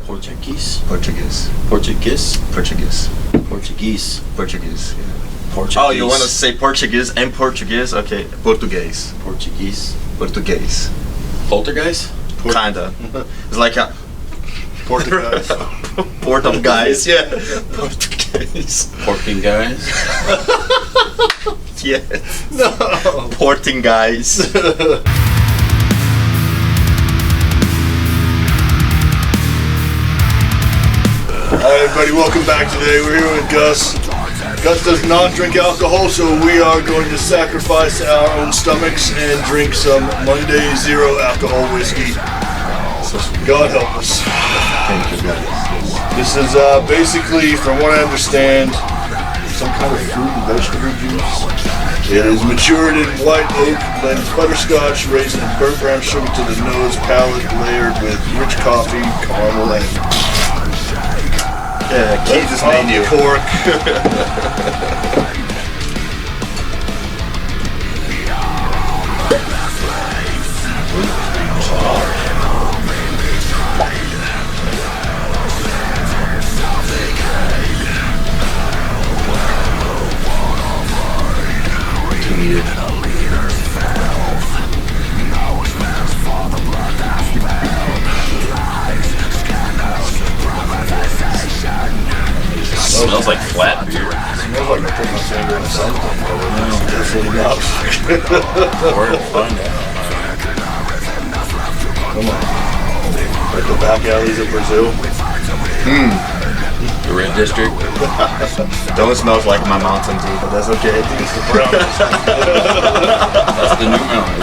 Portuguese. Portuguese. Portuguese. Portuguese. Portuguese. Portuguese. Yeah. Portuguese. Oh, you want to say Portuguese and Portuguese? Okay, Português. Portuguese. Português. Poltergeist? Kinda. It's like a Portuguese. port of guys. Yeah. Portuguese. Porking guys? Yeah. No. Porting guys. Hi everybody, welcome back today. We're here with Gus. Gus does not drink alcohol, so we are going to sacrifice our own stomachs and drink some Monday Zero alcohol whiskey. God help us. Thank you guys. This is basically, from what I understand, some kind of fruit and vegetable juice. It is matured in white oak, blends butterscotch, raisin, and burnt brown sugar to the nose, palate layered with rich coffee, caramel, and Keith is menu. Cork. Smells like flat beer. Smells like I put my finger in something, but it's definitely not. Where to find out? Come on. Like the back alleys of Brazil. The Red District? Don't smell like my Mountain Dew, but that's okay. It's the brown. That's the new mountain.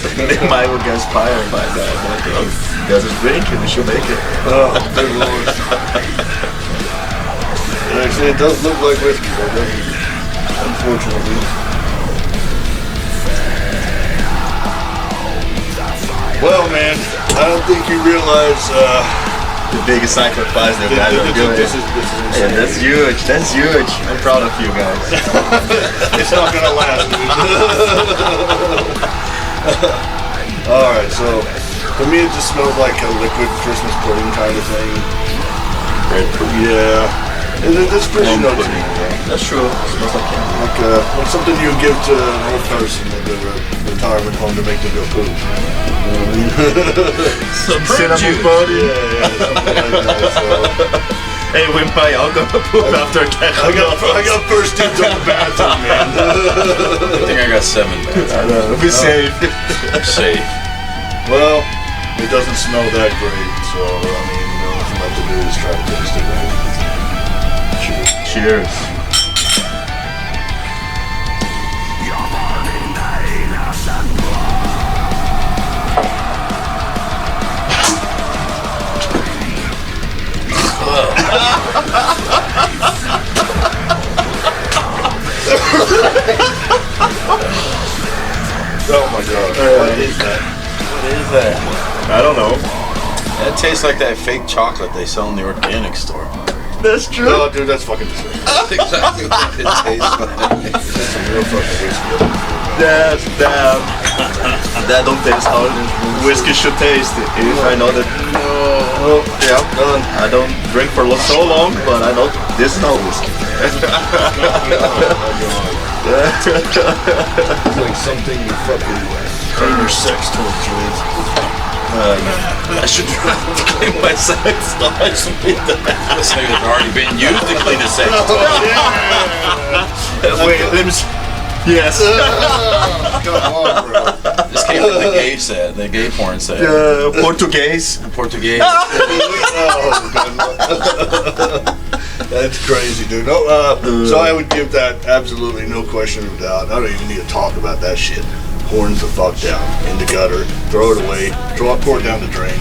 I will get inspired by that. Like, oh, Gus is drinking, we should make it. Oh, good lord. Actually, it does look like whiskey, but it doesn't, unfortunately. Well, man, I don't think you realize The biggest sacrifice that guys are doing. this is insane. Yeah, that's huge. That's huge. I'm proud of you guys. It's not gonna last, dude. Alright, so for me it just smells like a liquid Christmas pudding kind of thing. Red pudding. Yeah. It's pretty Plum notes. pudding. That's true. It smells like candy. Like something you would give to an old person at the retirement home to make them go poop. You know what I mean? Some fruit juice. buddy. Yeah, something like that. So. Hey, we might all gonna poop after I got first dibs on the bathroom, man. I think I got 7 bags. I know. Be safe. Safe. Well, it doesn't smell that great, so I mean, the only thing left to do is try to taste it right. Cheers. Oh my god, what is that? What is that? I don't know. That tastes like that fake chocolate they sell in the organic store. That's true. No, dude, that's fucking disgusting. That's exactly what it tastes like. That's some real fucking whiskey. That don't taste how whiskey should taste. If I know that. No. Yeah, I don't drink for so long, but I know this is not whiskey. Oh my god. It's like something you fucking clean your sex toys with. I should try to clean my sex toys with that. This thing has already been used to clean a sex toy. Wait, let me see. Yes. Come on, bro. This came from the gay set, the gay porn set. Portuguese. Portuguese. Oh, God. That's crazy, dude. No, so I would give that absolutely no question of doubt. I don't even need to talk about that shit. Horns the fuck down in the gutter, throw it away, pour it down the drain.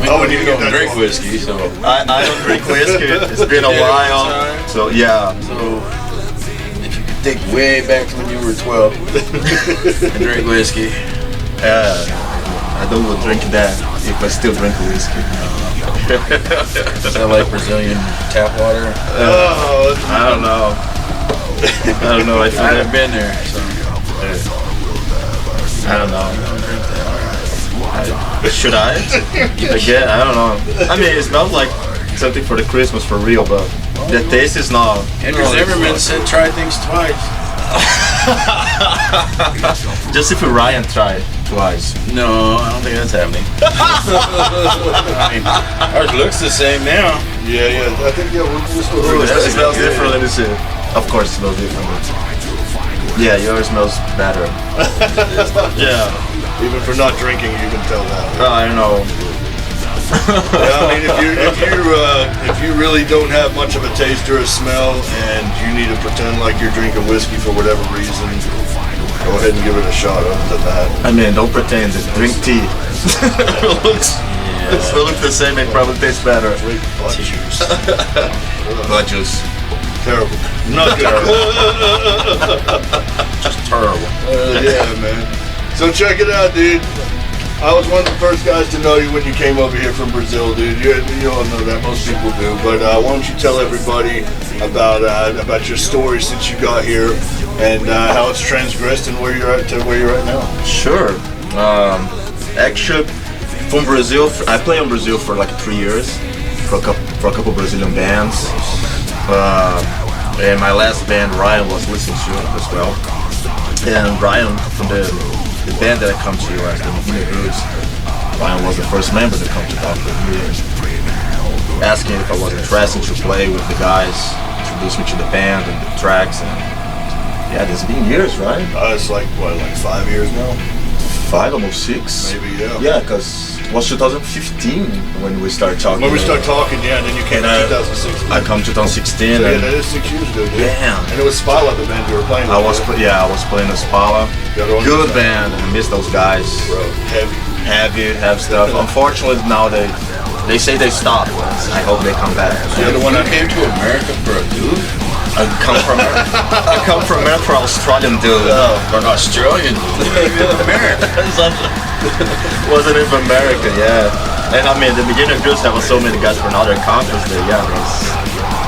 We Oh, don't you even get that drink wrong. whiskey, so. I don't drink whiskey. It's been a Never while. time. So yeah. So, if you could think way back to when you were 12 and drink whiskey. I don't drink that if I still drink whiskey. Is that like Brazilian tap water? I don't know. I don't know. I I've been there, so. don't know. I don't drink that. Should I? Again, I don't know. I mean, it smells like something for the Christmas for real, but the taste is not. Andrew Zimmerman said try things twice. Just if Ryan tried twice. No, I don't think that's happening. I mean, ours looks the same now. Yeah. I think we're still doing It smells different, let me see. Of course it smells different. Yeah, yours smells better. Yeah. Even for not drinking, you can tell that. I don't know. Yeah, I mean, if you really don't have much of a taste or a smell, and you need to pretend like you're drinking whiskey for whatever reason, go ahead and give it a shot. Other than that, I mean, don't pretend it. Drink tea. It looks the same. It probably tastes better. drink butt juice. Butt juice. Terrible. Not good. Just terrible. Yeah, man. So check it out, dude. I was one of the first guys to know you when you came over here from Brazil, dude. You all know that, most people do. But why don't you tell everybody about your story since you got here and how it's transgressed and where you're at to where you're at now. Sure. Actually, from Brazil, I played in Brazil for like 3 years for a couple Brazilian bands. And my last band, Ryan, was listening to as well. And Ryan from the band that I come to as the Medina Grooves, Ryan was the first member to come to talk with me, asking if I was interested to play with the guys, introduce me to the band and the tracks, and yeah, it's been years, right? It's like 5 years now? 5, almost 6. Maybe, yeah. Yeah, because it was 2015 when we started talking. When we started talking, yeah, and then you came in 2016. I come 2016. So, yeah, that is 6 years ago, dude. Damn. And it was Spala, the band you were playing with. I was playing with Spala. Good band. I miss those guys. Bro, heavy stuff. Unfortunately, now they say they stopped. I hope they come back. You're the one that came to America for a dude? I come from America for Australian dude. For an Australian dude? America. Wasn't even America, yeah. And I mean, the Medina Grooves have so many guys from other countries that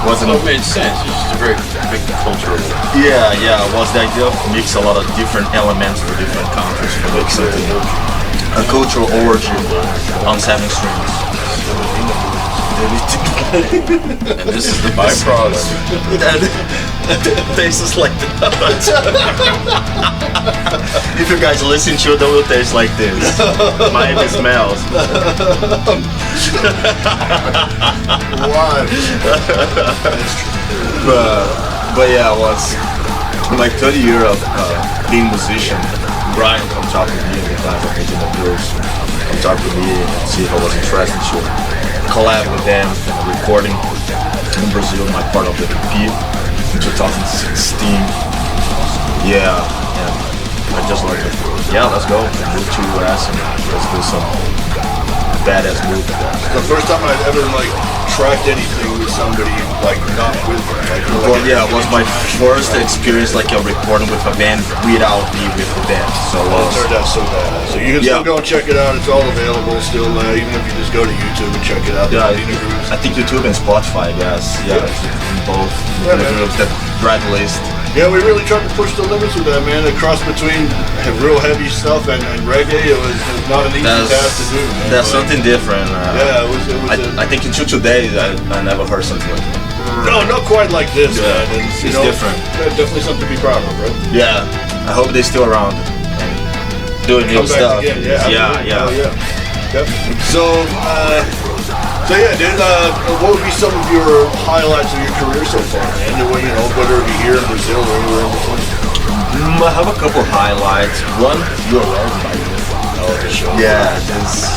wasn't. It made sense. It's just a very big cultural. Yeah. It was the idea of mix a lot of different elements for different countries to make something. A cultural origin on 7 strings. And this is the byproduct. It tastes like that. If you guys listen to it, it will taste like this. Mine smells. Why? But yeah, I was my 3rd year of being a musician. Brian come talk to me and the guys at Medina Grooves come talk to me and see if I was interested to collab with them and recording in Brazil, my part of the EP in 2016. Yeah, and I just like, let's go move to US and let's do some badass move. The first time I'd ever tracked anything with somebody not with them. It was my first experience recording with a band without me with the band. So it turned out so badass. So you can still go and check it out. It's all available still, even if you just go to YouTube and check it out. Yeah, I think YouTube and Spotify, I guess. Yeah, in both. Yeah, the Red List. Yeah, we really tried to push the limits with that, man. A cross between real heavy stuff and reggae. It was not an easy task to do, man. That's something different. It was I think until today, I never heard something like that. No, not quite like this, man. It's different. Definitely something to be proud of, right? Yeah, I hope they're still around and doing new stuff. Again. Yeah. Definitely. So yeah, dude. What would be some of your highlights of your career so far, man? Whether it be here in Brazil or anywhere in between. I have a couple highlights. One, you're around by me. Yeah, this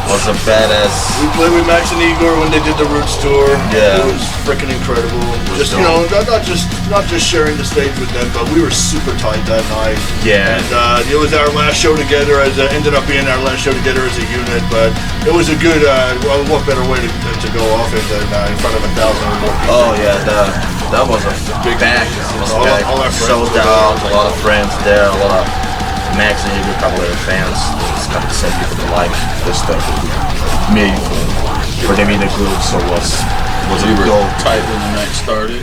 was a badass. We played with Max and Igor when they did the Roots tour. Yeah, it was freaking incredible. Just not just sharing the stage with them, but we were super tight that night. Yeah, and it was our last show together. Ended up being our last show together as a unit, but it was a good. What better way to go off it than in front of 1,000 or more people? Oh yeah, that was a big pack. All our friends sold out. A lot of friends there. A lot of Max and Igor probably fans. It's kind of the same people that like this stuff. Made for them in the group, so was you were tight when the night started.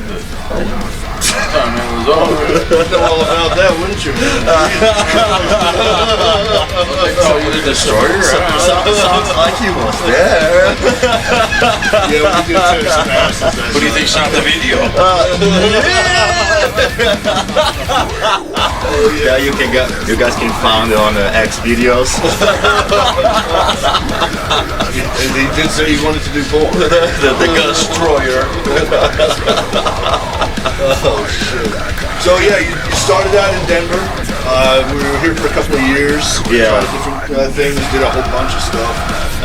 Time it was over. You'd know all about that, wouldn't you? They call you the Destroyer? Sounds like he was there. Yeah, we did touch some asses. Who do you think shot the video? Yeah, you guys can find it on X videos. And he did say he wanted to do porn. the Gustroyer. Oh shit. So yeah, you started out in Denver. We were here for a couple of years. Yeah. Tried different things, did a whole bunch of stuff,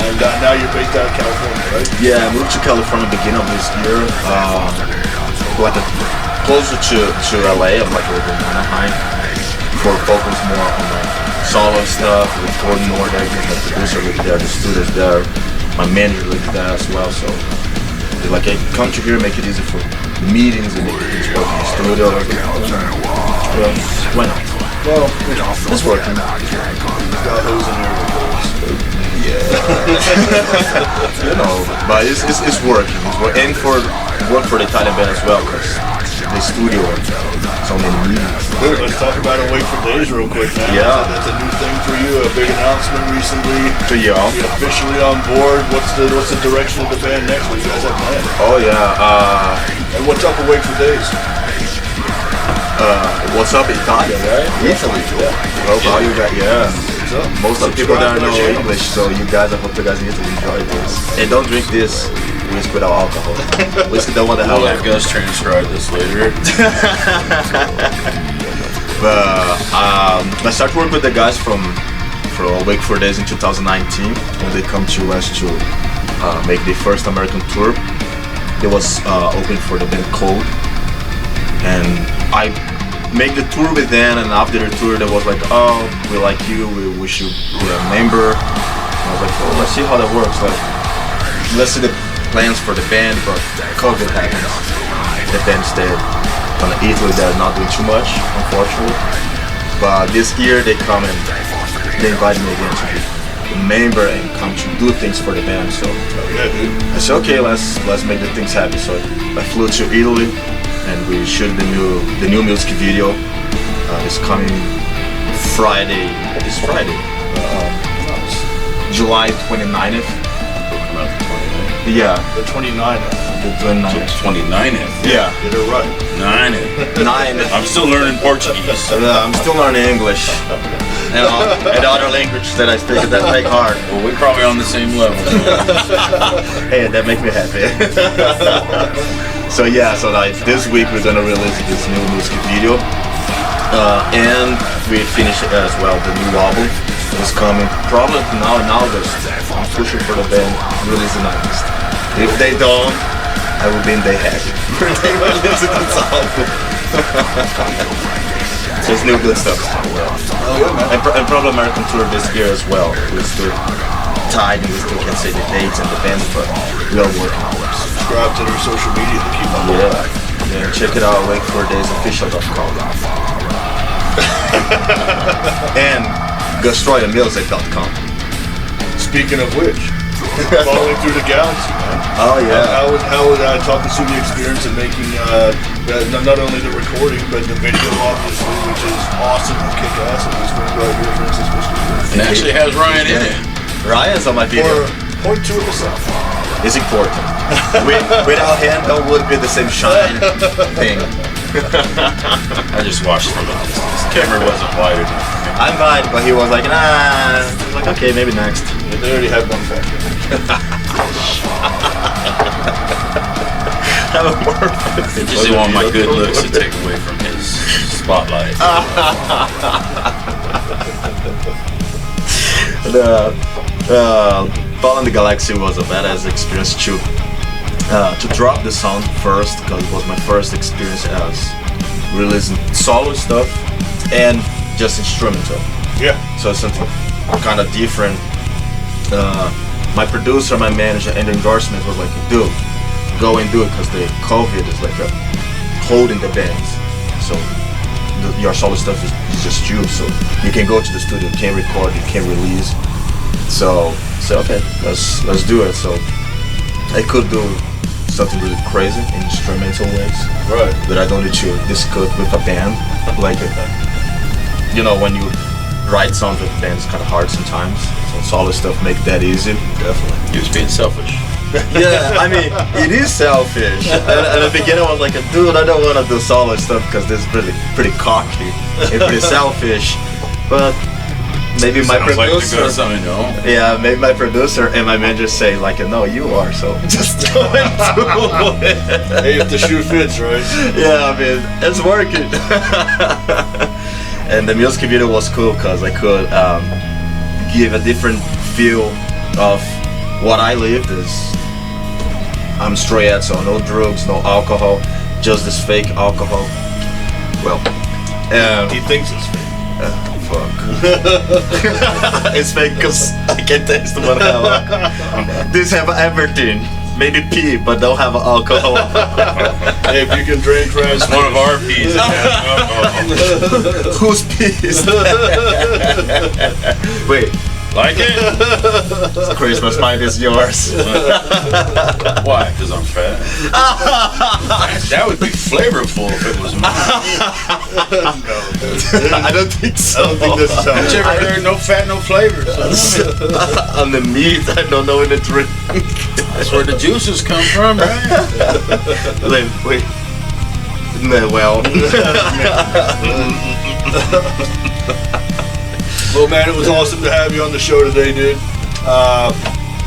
and now you're based out of California, right? Yeah, I moved to California beginning of this year. Like closer to LA. I'm like living in Anaheim. For focus more on my solo stuff, recording more there. My producer lived there, the students there, my manager lived there as well. So they're like, hey, come to here, make it easy for meetings and make things work in the studio. Well, why not? Well, it's working. Got hose in here. Yeah. You know, but it's working. And work for the Italian band as well, because the studio and so many meetings. Good. Let's talk about Awake for Days real quick, man. Yeah. That's a new thing for you. A big announcement recently. Yeah. You're officially on board. What's the direction of the band next? What do you guys have planned? Oh yeah. And what's up Awake for Days? What's up, Italia, right? Italy. Yeah. Oh, how you got? Yeah. What's up? Most of the people there know English, so I hope you guys in Italy enjoy this. And don't drink this whiskey without alcohol. Whiskey don't want to have I'll have Gus transcribe this later. But I started working with the guys from Awake for Days in 2019 when they come to us to make the first American tour. It was open for the band Cold, and I make the tour with them, and after the tour they was like, oh, we like you, we wish you were a member. And I was like, oh, let's see how that works. Like, let's see the plans for the band, but COVID happens. The band stayed on Italy, they're not doing too much, unfortunately. But this year they come and they invited me again to be a member and come to do things for the band. So Yeah, dude. I said, okay, let's make the things happen. So I flew to Italy and we shot the new music video. It's coming Friday. This Friday, July 29th. Yeah, The 29th. the 29th. 29th. Yeah, Get it right. 9th. 9th. I'm still learning Portuguese. I'm still learning English and other languages that I speak that make hard. Well, we're probably on the same level. Hey, that makes me happy. So yeah, so like this week we're gonna release this new music video, and we finish as well the new album. It's coming probably now in August. I'm pushing for the band release in August. If they don't, I will be in their happy. They will listen to this album. There's new good stuff. Oh yeah, man. And probably American tour this year as well. We're still tied and we still can't say the dates and the bands, but we are working on it. Subscribe to their social media to keep up. Yeah. And check it out, wakefordaysofficial.com. And GustroyerMusic.com. Speaking of which, following through the galaxy, man. Oh yeah. How would I talk us through the experience of making not only the recording but the video, obviously, which is awesome and kick ass. And this one right here, for instance, was It actually has Ryan in it. Ryan's on my video. or 0.2%. It's important. Without him, that would be the same shine thing. I just watched from a distance. Camera wasn't wide enough. I'm fine, but he was like, nah. I was like, okay, maybe next. They already had one factor. He just didn't want my good looks to take away from his spotlight. Fallen the Galaxy was a badass experience to drop the song first, because it was my first experience as releasing solo stuff and just instrumental. Yeah. So it's something kind of different. My producer, my manager, and the endorsement was like, dude, go and do it, because the COVID is like holding the bands. So your solo stuff is just you, so you can go to the studio, you can record, you can release. So okay, let's do it. So I could do something really crazy in instrumental ways. Right. But I don't need to discuss with a band. Like, you know, when you write songs with a band, it's kind of hard sometimes. So solo stuff make that easy. Definitely. He was being selfish. Yeah, I mean, it is selfish. At the beginning, I was like, dude, I don't want to do solo stuff because this is really pretty cocky and pretty selfish. But maybe my Sounds like to producer, go to something, no? yeah, maybe my producer and my manager say like, no, you are. So just go and do it. Hey, if the shoe fits, right? Yeah, I mean, it's working. And the music video was cool because I could give a different feel of what I lived is. I'm straight edge, so no drugs, no alcohol, just this fake alcohol. Well, He thinks it's fake. fuck. It's fake because I can't taste the one have alcohol. These have everything, maybe pee, but don't have alcohol. Hey, if you can drink It's one of our peas. That has alcohol. Whose pee is that? Wait, Like it? Christmas, mine is yours. Why? Because I'm fat? That would be flavorful if it was mine. I don't think so. I don't think this is how But you ever heard no fat, no flavor? So On the meat, I don't know in the drink. that's where the juices come from, right? Wait. No, well. Well, man, it was awesome to have you on the show today, dude. Why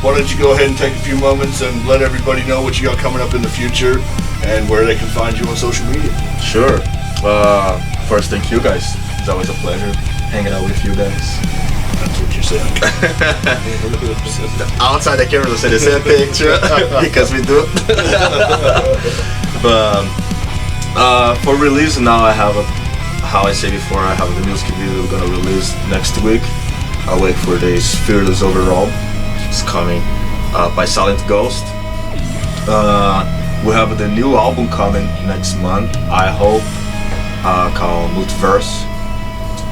don't you go ahead and take a few moments and let everybody know what you got coming up in the future and where they can find you on social media. Sure. First, thank you guys. It's always a pleasure hanging out with you guys. That's what you said. Outside, I can't really say the same picture because we do. But for release now, I have how I say before, I have the music video we're gonna release next week. I'll wait for this Fearless Overall. It's coming by Silent Ghost. We have the new album coming next month, I hope, called Multiverse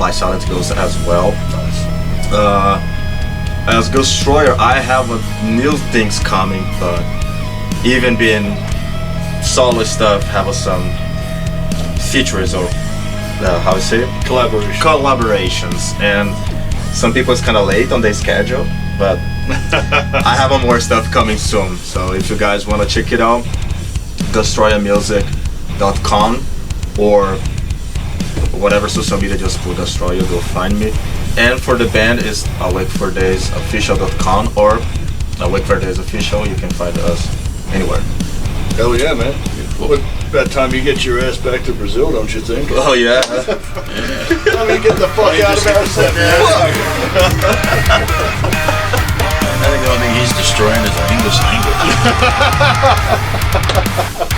by Silent Ghost as well. As Gustroyer, I have new things coming, but even being solo stuff, have some features or how I say it? Collaborations, and some people it's kind of late on their schedule, but I have more stuff coming soon. So if you guys want to check it out, GustroyerMusic.com or whatever social media, just put Gustroyer, you'll find me. And for the band is AwakeForDaysOfficial.com or AwakeForDaysOfficial. You can find us anywhere. Hell yeah, man. Well, about time you get your ass back to Brazil, don't you think? Oh yeah. I mean, get the fuck out of our set, man. I think the only thing he's destroying is our English language.